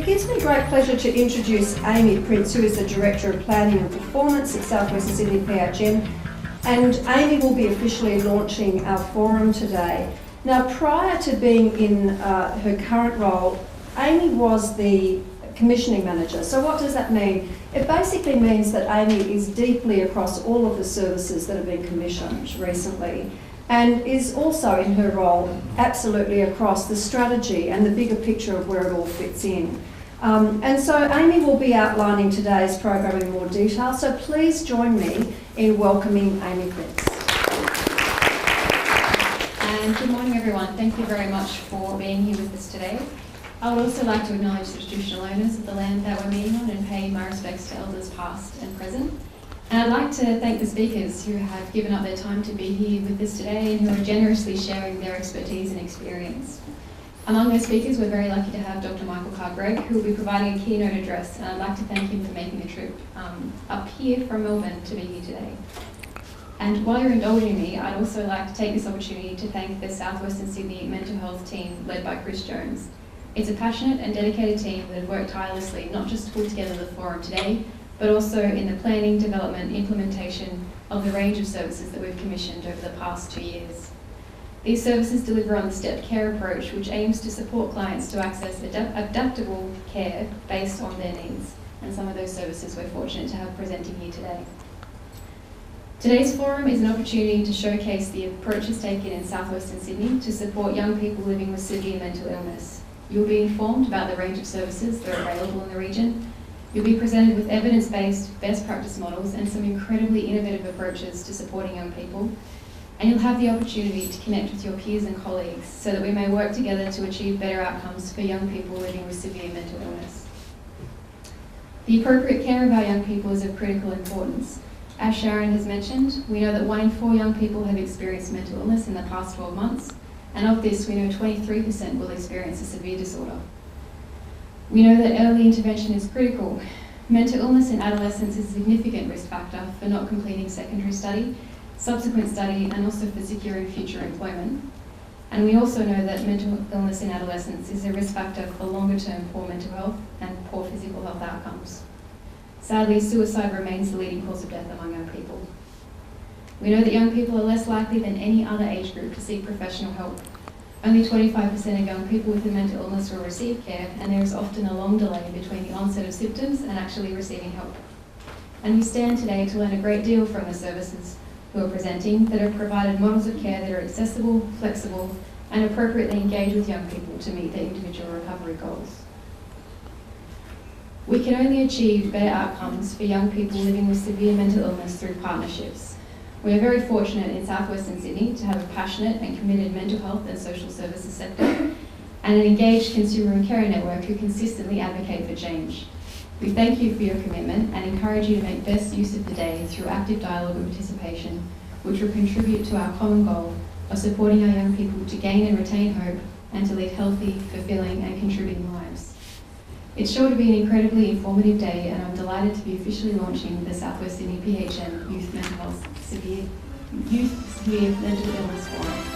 It gives me great pleasure to introduce Amy Prince, who is the Director of Planning and Performance at South Western Sydney PHN, and Amy will be officially launching our forum today. Now, prior to being in her current role, Amy was the commissioning manager. So what does that mean? It basically means that Amy is deeply across all of the services that have been commissioned recently, and is also in her role absolutely across the strategy and the bigger picture of where it all fits in. And so Amy will be outlining today's program in more detail, so please join me in welcoming Amy Prince. And good morning everyone, thank you very much for being here with us today. I would also like to acknowledge the traditional owners of the land that we're meeting on and pay my respects to elders past and present. And I'd like to thank the speakers who have given up their time to be here with us today and who are generously sharing their expertise and experience. Among those speakers, we're very lucky to have Dr. Michael Carr-Gregg, who will be providing a keynote address, and I'd like to thank him for making the trip up here from Melbourne to be here today. And while you're indulging me, I'd also like to take this opportunity to thank the South Western Sydney mental health team led by Chris Jones. It's a passionate and dedicated team that have worked tirelessly not just to pull together the forum today, but also in the planning, development, implementation of the range of services that we've commissioned over the past 2 years. These services deliver on the stepped care approach, which aims to support clients to access adaptable care based on their needs, and some of those services we're fortunate to have presenting here today. Today's forum is an opportunity to showcase the approaches taken in South Western Sydney to support young people living with severe mental illness. You'll be informed about the range of services that are available in the region. You'll be presented with evidence-based best practice models and some incredibly innovative approaches to supporting young people. And you'll have the opportunity to connect with your peers and colleagues so that we may work together to achieve better outcomes for young people living with severe mental illness. The appropriate care of our young people is of critical importance. As Sharon has mentioned, we know that 1 in 4 young people have experienced mental illness in the past 12 months, and of this we know 23% will experience a severe disorder. We know that early intervention is critical. Mental illness in adolescence is a significant risk factor for not completing secondary study, subsequent study, and also for securing future employment. And we also know that mental illness in adolescence is a risk factor for longer-term poor mental health and poor physical health outcomes. Sadly, suicide remains the leading cause of death among young people. We know that young people are less likely than any other age group to seek professional help. Only 25% of young people with a mental illness will receive care, and there is often a long delay between the onset of symptoms and actually receiving help. And we stand today to learn a great deal from the services who are presenting that have provided models of care that are accessible, flexible, and appropriately engage with young people to meet their individual recovery goals. We can only achieve better outcomes for young people living with severe mental illness through partnerships. We are very fortunate in South Western Sydney to have a passionate and committed mental health and social services sector, and an engaged consumer and carer network who consistently advocate for change. We thank you for your commitment and encourage you to make best use of the day through active dialogue and participation, which will contribute to our common goal of supporting our young people to gain and retain hope and to lead healthy, fulfilling and contributing lives. It's sure to be an incredibly informative day, and I'm delighted to be officially launching the South West Sydney PHN Youth Mental Illness Forum.